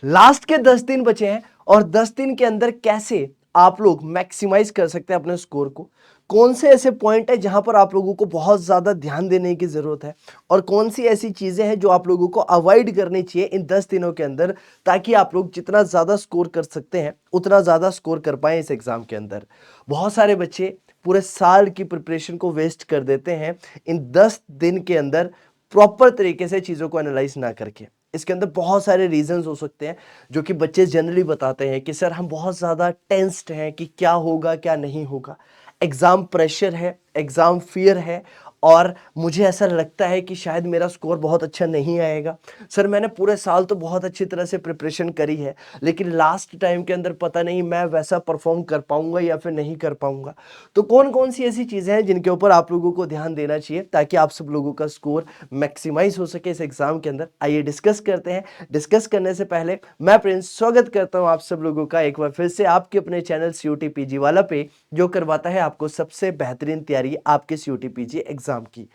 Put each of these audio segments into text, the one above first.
Last के 10 दिन बचे हैं और 10 दिन के अंदर कैसे आप लोग मैक्सिमाइज कर सकते हैं अपने स्कोर को। कौन से ऐसे पॉइंट है जहां पर आप लोगों को बहुत ज्यादा ध्यान देने की जरूरत है और कौन सी ऐसी चीजें हैं जो आप लोगों को अवॉइड करनी चाहिए इन 10 दिनों के अंदर, ताकि आप लोग जितना ज्यादा स्कोर कर सकते हैं उतना ज्यादा स्कोर कर पाए इस एग्जाम के अंदर। बहुत सारे बच्चे पूरे साल की प्रिपरेशन को वेस्ट कर देते हैं इन 10 दिन के अंदर प्रॉपर तरीके से चीजों को एनालाइज ना करके। इसके अंदर बहुत सारे रीजंस हो सकते हैं जो कि बच्चे जनरली बताते हैं कि सर हम बहुत ज़्यादा टेंस्ड हैं कि क्या होगा क्या नहीं होगा, एग्ज़ाम प्रेशर है, एग्ज़ाम फियर है और मुझे ऐसा लगता है कि शायद मेरा स्कोर बहुत अच्छा नहीं आएगा। सर मैंने पूरे साल तो बहुत अच्छी तरह से प्रिपरेशन करी है लेकिन लास्ट टाइम के अंदर पता नहीं मैं वैसा परफॉर्म कर पाऊंगा या फिर नहीं कर पाऊंगा। तो कौन कौन सी ऐसी चीज़ें हैं जिनके ऊपर आप लोगों को ध्यान देना चाहिए ताकि आप सब लोगों का स्कोर मैक्सिमाइज हो सके इस एग्जाम के अंदर, आइए डिस्कस करते हैं। डिस्कस करने से पहले मैं प्रिंस स्वागत करता हूं आप सब लोगों का एक बार फिर से आपके अपने चैनल सीयूटी पीजी वाला पे, जो करवाता है आपको सबसे बेहतरीन तैयारी आपके सीयूटी पीजी एग्जाम की।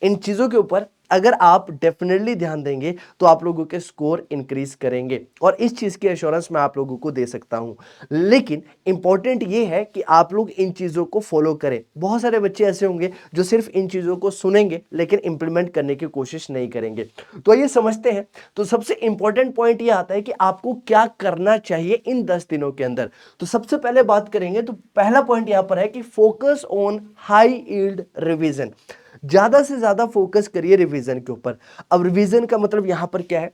इन चीजों के ऊपर अगर आप डेफिनेटली ध्यान देंगे तो आप लोगों के स्कोर इंक्रीज करेंगे और इस चीज की एश्योरेंस मैं आप लोगों को दे सकता हूं। लेकिन इंपॉर्टेंट ये है कि आप लोग इन चीजों को फॉलो करें। बहुत सारे बच्चे ऐसे होंगे जो सिर्फ इन चीजों को सुनेंगे लेकिन इंप्लीमेंट करने की कोशिश नहीं करेंगे। तो ये समझते हैं। तो सबसे इंपॉर्टेंट पॉइंट ये आता है कि आपको क्या करना चाहिए इन 10 दिनों के अंदर। तो सबसे पहले बात करेंगे तो पहला पॉइंट यहां पर है कि focus on high yield revision. ज्यादा से ज्यादा फोकस करिए रिवीजन के ऊपर। अब रिवीजन का मतलब यहां पर क्या है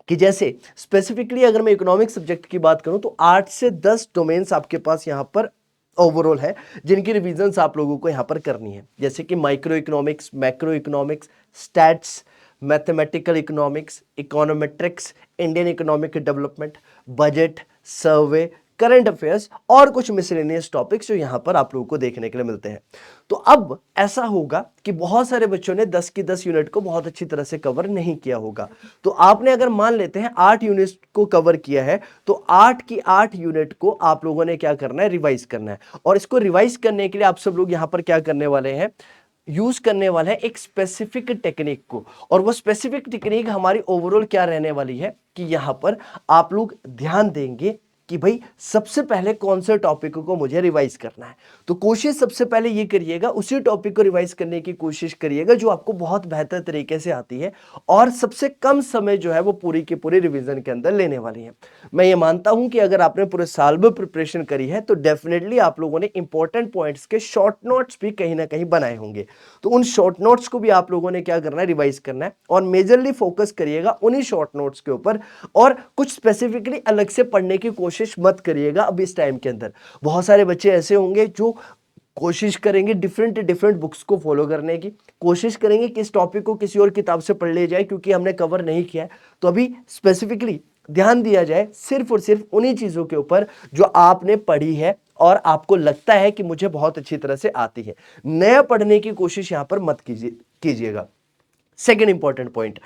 कि जैसे स्पेसिफिकली अगर मैं इकोनॉमिक सब्जेक्ट की बात करूं तो 8 से 10 डोमेन्स आपके पास यहां पर ओवरऑल है जिनकी रिवीजन्स आप लोगों को यहां पर करनी है, जैसे कि micro economics, macro economics, stats, mathematical economics, econometrics, Indian economic development, budget, survey, current affairs और कुछ मिसलेनियस टॉपिक्स जो यहां पर आप लोगों को देखने के लिए मिलते हैं। तो अब ऐसा होगा कि बहुत सारे बच्चों ने 10 की 10 यूनिट को बहुत अच्छी तरह से कवर नहीं किया होगा। तो आपने अगर मान लेते हैं 8 यूनिट को कवर किया है तो 8 की 8 यूनिट को आप लोगों ने क्या करना है, रिवाइज करना है। और इसको रिवाइज करने के लिए आप सब लोग यहां पर क्या करने वाले हैं, यूज करने वाला है एक स्पेसिफिक टेक्निक को। और वो स्पेसिफिक टेक्निक हमारी ओवरऑल क्या रहने वाली है कि यहां पर आप लोग ध्यान देंगे कि भाई सबसे पहले कौन से टॉपिक को मुझे रिवाइज करना है। तो कोशिश सबसे पहले ये करिएगा, उसी टॉपिक को रिवाइज करने की कोशिश करिएगा जो आपको बहुत बेहतर तरीके से आती है और सबसे कम समय जो है वो पूरी की पूरी रिवीजन के अंदर लेने वाली है। मैं ये मानता हूं कि अगर आपने पूरे साल में प्रिपरेशन करी है तो डेफिनेटली आप लोगों ने इंपॉर्टेंट पॉइंट्स के शॉर्ट नोट्स भी कहीं ना कहीं बनाए होंगे। तो उन शॉर्ट नोट्स को भी आप लोगों ने क्या करना है, रिवाइज करना है और मेजरली फोकस करिएगा उन्हीं शॉर्ट नोट्स के ऊपर और कुछ स्पेसिफिकली अलग से पढ़ने की कोशिश मत करिएगा। अब इस टाइम के अंदर बहुत सारे बच्चे ऐसे होंगे जो कोशिश करेंगे डिफरेंट डिफरेंट बुक्स को फॉलो करने की, कोशिश करेंगे कि इस टॉपिक को किसी और किताब से पढ़ ले जाए क्योंकि हमने कवर नहीं किया है। तो अभी स्पेसिफिकली ध्यान दिया जाए सिर्फ और सिर्फ उन्हीं चीजों के ऊपर जो आपने पढ़ी है और आपको लगता है कि मुझे बहुत अच्छी तरह से आती है। नया पढ़ने की कोशिश यहां पर मत कीजिएगा। Second important point,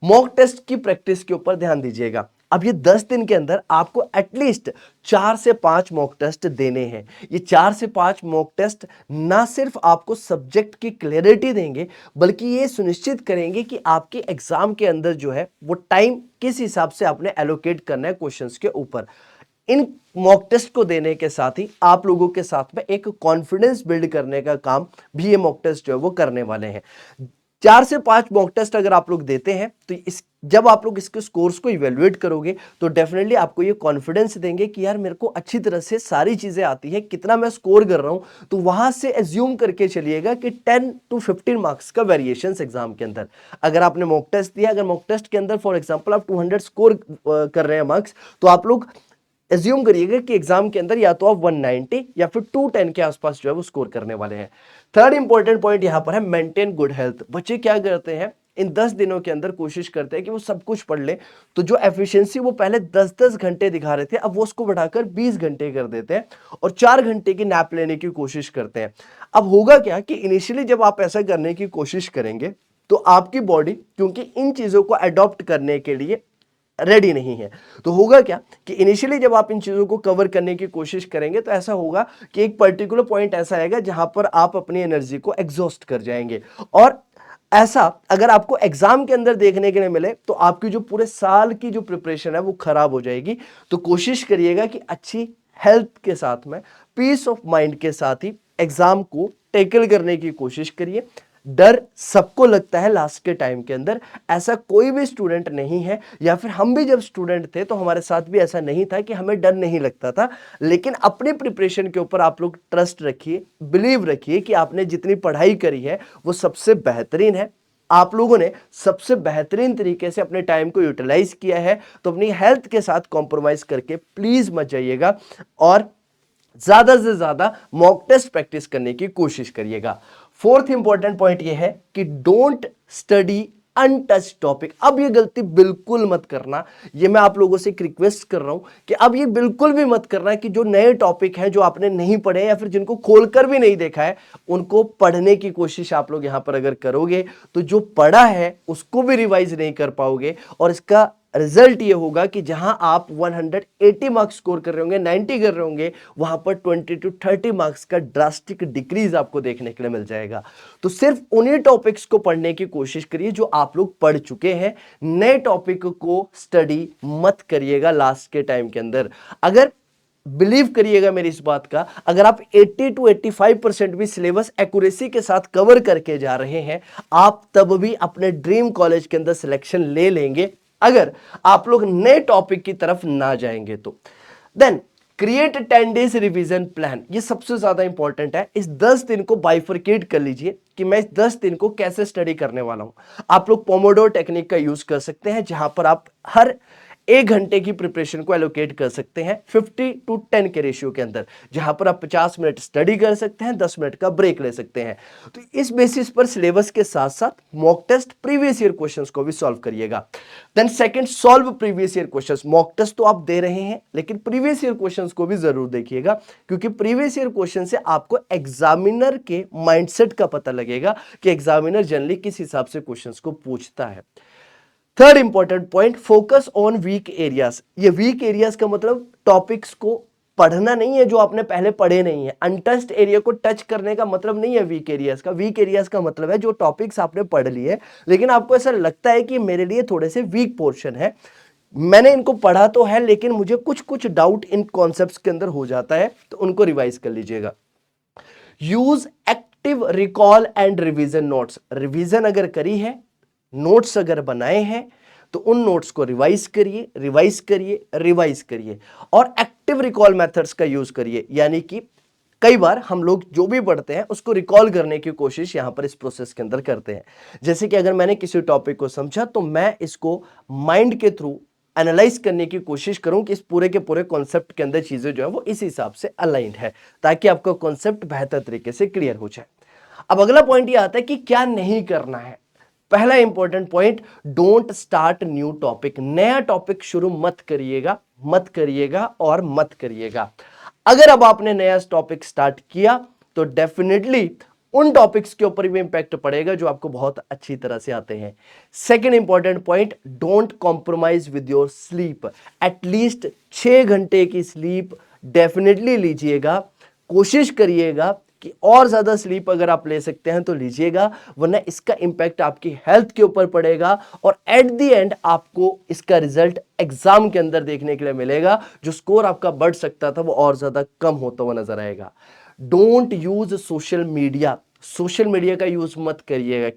mock test की प्रैक्टिस के ऊपर ध्यान दीजिएगा। अब ये 10 दिन के अंदर आपको एटलीस्ट 4 से 5 मॉक टेस्ट देने हैं। ये 4 से 5 मॉक टेस्ट ना सिर्फ आपको सब्जेक्ट की क्लैरिटी देंगे बल्कि ये सुनिश्चित करेंगे कि आपके एग्जाम के अंदर जो है वो टाइम किस हिसाब से आपने एलोकेट करना है क्वेश्चंस के ऊपर। इन मॉक टेस्ट को देने के साथ ही आप लोगों के साथ में एक कॉन्फिडेंस बिल्ड करने का काम भी ये मॉक टेस्ट जो है वो करने वाले हैं। 4 से 5 मॉक टेस्ट अगर आप लोग देते हैं तो जब आप लोग इसके स्कोर्स को इवेल्युएट करोगे तो डेफिनेटली आपको ये कॉन्फिडेंस देंगे कि यार मेरे को अच्छी तरह से सारी चीजें आती है, कितना मैं स्कोर कर रहा हूं। तो वहां से एज्यूम करके चलिएगा कि 10 to 15 मार्क्स का वेरिएशन एग्जाम के अंदर। अगर आपने मॉक टेस्ट दिया, अगर मॉक टेस्ट के अंदर फॉर एग्जाम्पल आप 200 स्कोर कर रहे हैं मार्क्स, तो आप लोग एज्यूम करिएगा कि एग्जाम के अंदर या तो आप 190 या फिर 210 के आसपास जो है वो स्कोर करने वाले हैं। थर्ड इंपॉर्टेंट पॉइंट यहां पर है मेंटेन गुड हेल्थ। बच्चे क्या करते हैं इन 10 दिनों के अंदर कोशिश करते हैं कि वो सब कुछ पढ़ ले। तो जो एफिशिएंसी वो पहले 10-10 घंटे दिखा रहे थे अब वो उसको बढ़ाकर 20 घंटे कर देते हैं और 4 घंटे की नैप लेने की कोशिश करते हैं। अब होगा क्या कि इनिशियली जब आप ऐसा करने की कोशिश करेंगे तो आपकी बॉडी क्योंकि इन चीजों को अडॉप्ट करने के लिए रेडी नहीं है, तो होगा क्या कि इनिशियली जब आप इन चीजों को कवर करने की कोशिश करेंगे तो ऐसा होगा कि एक पर्टिकुलर पॉइंट ऐसा आएगा जहां पर आप अपनी एनर्जी को एग्जॉस्ट कर जाएंगे और ऐसा अगर आपको एग्जाम के अंदर देखने के लिए मिले तो आपकी जो पूरे साल की जो प्रिपरेशन है वो खराब हो जाएगी। तो कोशिश करिएगा कि अच्छी हेल्थ के साथ में, पीस ऑफ माइंड के साथ ही एग्जाम को टैकल करने की कोशिश करिए। डर सबको लगता है लास्ट के टाइम के अंदर, ऐसा कोई भी स्टूडेंट नहीं है, या फिर हम भी जब स्टूडेंट थे तो हमारे साथ भी ऐसा नहीं था कि हमें डर नहीं लगता था। लेकिन अपने प्रिपरेशन के ऊपर आप लोग ट्रस्ट रखिए, बिलीव रखिए कि आपने जितनी पढ़ाई करी है वो सबसे बेहतरीन है, आप लोगों ने सबसे बेहतरीन तरीके से अपने टाइम को यूटिलाइज किया है। तो अपनी हेल्थ के साथ कॉम्प्रोमाइज करके प्लीज मत जाइएगा और ज्यादा से ज्यादा मॉक टेस्ट प्रैक्टिस करने की कोशिश करिएगा। फोर्थ इंपॉर्टेंट पॉइंट यह है कि डोंट स्टडी अनटच टॉपिक। अब ये गलती बिल्कुल मत करना, ये मैं आप लोगों से एक रिक्वेस्ट कर रहा हूं कि अब ये बिल्कुल भी मत करना कि जो नए टॉपिक हैं जो आपने नहीं पढ़े या फिर जिनको खोलकर भी नहीं देखा है उनको पढ़ने की कोशिश आप लोग यहां पर अगर करोगे तो जो पढ़ा है उसको भी रिवाइज नहीं कर पाओगे, और इसका रिजल्ट ये होगा कि जहां आप 180 मार्क्स स्कोर कर रहे होंगे, 90 कर रहे होंगे, वहां पर 20 to 30 मार्क्स का ड्रास्टिक डिक्रीज आपको देखने के लिए मिल जाएगा। तो सिर्फ उन्हीं टॉपिक्स को पढ़ने की कोशिश करिए जो आप लोग पढ़ चुके हैं, नए टॉपिक को स्टडी मत करिएगा लास्ट के टाइम के अंदर। अगर बिलीव करिएगा मेरी इस बात का, अगर आप 80 to 85% भी सिलेबस एक्यूरेसी के साथ कवर करके जा रहे हैं, आप तब भी अपने ड्रीम कॉलेज के अंदर सिलेक्शन ले लेंगे अगर आप लोग नए टॉपिक की तरफ ना जाएंगे तो। Then create 10 days revision plan, ये सबसे ज्यादा इंपॉर्टेंट है। इस 10 दिन को बाइफरकेट कर लीजिए कि मैं इस 10 दिन को कैसे स्टडी करने वाला हूं। आप लोग पोमोडोर टेक्निक का यूज कर सकते हैं जहां पर आप हर 1 घंटे की प्रिपरेशन को एलोकेट कर सकते हैं 50 to 10 के रेशियो के अंदर, जहां पर आप 50 मिनट स्टडी कर सकते हैं, 10 मिनट का ब्रेक ले सकते हैं। तो इस बेसिस पर सिलेबस के साथ साथ mock test previous year questions को भी सॉल्व करिएगा। Then second, solve previous year questions. Mock test तो आप दे रहे हैं लेकिन प्रीवियस ईयर क्वेश्चंस को भी जरूर देखिएगा, क्योंकि प्रीवियस ईयर क्वेश्चन से आपको एग्जामिनर के माइंडसेट का पता लगेगा कि एग्जामिनर जनरली किस हिसाब से क्वेश्चंस को पूछता है। Third important point, focus on weak areas. ये वीक एरियाज का मतलब टॉपिक्स को पढ़ना नहीं है जो आपने पहले पढ़े नहीं है। अनटच्ड एरिया को टच करने का मतलब नहीं है वीक एरियाज का। वीक एरियाज का मतलब है जो टॉपिक्स आपने पढ़ लिए लेकिन आपको ऐसा लगता है कि मेरे लिए थोड़े से वीक पोर्शन है, मैंने इनको पढ़ा तो है लेकिन मुझे कुछ कुछ डाउट इन कॉन्सेप्ट्स के अंदर हो जाता है, तो उनको रिवाइज कर लीजिएगा। Use active recall and revision notes. Revision अगर करी है, नोट्स अगर बनाए हैं तो उन नोट्स को रिवाइज करिए, रिवाइज करिए, रिवाइज करिए, और एक्टिव रिकॉल मेथड्स का यूज करिए। यानी कि कई बार हम लोग जो भी पढ़ते हैं उसको रिकॉल करने की कोशिश यहां पर इस प्रोसेस के अंदर करते हैं। जैसे कि अगर मैंने किसी टॉपिक को समझा तो मैं इसको माइंड के थ्रू एनालाइज करने की कोशिश करूं कि इस पूरे के पूरे कॉन्सेप्ट के अंदर चीजें जो है वो इस हिसाब से अलाइंड है, ताकि आपका कॉन्सेप्ट बेहतर तरीके से क्लियर हो जाए। अब अगला पॉइंट ये आता है कि क्या नहीं करना है। पहला important point, don't start new topic. नया टॉपिक शुरू मत करिएगा, मत करिएगा और मत करिएगा। अगर अब आपने नया टॉपिक स्टार्ट किया तो डेफिनेटली उन टॉपिक्स के ऊपर भी इंपैक्ट पड़ेगा जो आपको बहुत अच्छी तरह से आते हैं। Second important point, don't compromise with your sleep. At least 6 घंटे की स्लीप डेफिनेटली लीजिएगा। कोशिश करिएगा कि और ज्यादा स्लीप अगर आप ले सकते हैं तो लीजिएगा, वरना इसका इंपैक्ट आपकी हेल्थ के ऊपर पड़ेगा और एट द एंड आपको इसका रिजल्ट एग्जाम के अंदर देखने के लिए मिलेगा। जो स्कोर आपका बढ़ सकता था वो और ज्यादा कम होता हुआ नजर आएगा। Don't use social media. Social media का यूज मत करिएगा।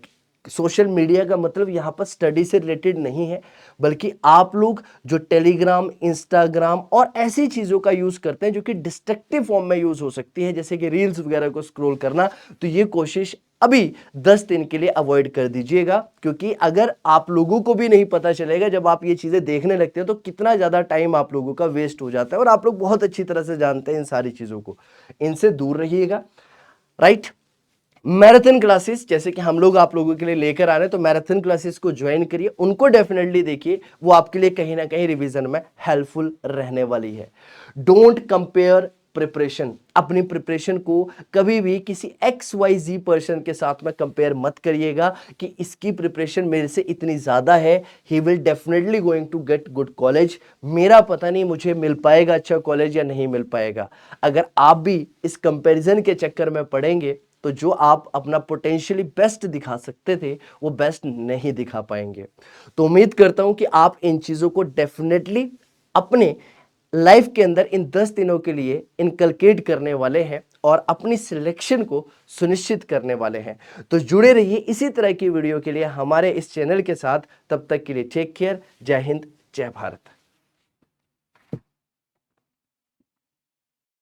सोशल मीडिया का मतलब यहां पर स्टडी से रिलेटेड नहीं है, बल्कि आप लोग जो टेलीग्राम, इंस्टाग्राम और ऐसी चीजों का यूज करते हैं जो कि डिस्ट्रक्टिव फॉर्म में यूज हो सकती है, जैसे कि रील्स वगैरह को स्क्रॉल करना, तो ये कोशिश अभी 10 दिन के लिए अवॉइड कर दीजिएगा। क्योंकि अगर आप लोगों को भी नहीं पता चलेगा जब आप ये चीजें देखने लगते हैं तो कितना ज्यादा टाइम आप लोगों का वेस्ट हो जाता है, और आप लोग बहुत अच्छी तरह से जानते हैं इन सारी चीजों को। इनसे दूर रहिएगा, राइट। मैराथन क्लासेस जैसे कि हम लोग आप लोगों के लिए लेकर आ रहे हैं, तो मैराथन क्लासेस को ज्वाइन करिए, उनको डेफिनेटली देखिए, वो आपके लिए कहीं ना कहीं रिवीजन में हेल्पफुल रहने वाली है। Don't compare preparation. अपनी प्रिपरेशन को कभी भी किसी XYZ पर्सन के साथ में कंपेयर मत करिएगा कि इसकी प्रिपरेशन मेरे से इतनी ज्यादा है, he will definitely going to get good college, मेरा पता नहीं मुझे मिल पाएगा अच्छा कॉलेज या नहीं मिल पाएगा। अगर आप भी इस कंपैरिजन के चक्कर में पड़ेंगे तो जो आप अपना पोटेंशियली बेस्ट दिखा सकते थे वो बेस्ट नहीं दिखा पाएंगे। तो उम्मीद करता हूं कि आप इन चीज़ों को डेफिनेटली अपने लाइफ के अंदर इन 10 दिनों के लिए इनकलकेट करने वाले हैं और अपनी सिलेक्शन को सुनिश्चित करने वाले हैं। तो जुड़े रहिए इसी तरह की वीडियो के लिए हमारे इस चैनल के साथ। तब तक के लिए टेक केयर। जय हिंद, जय भारत।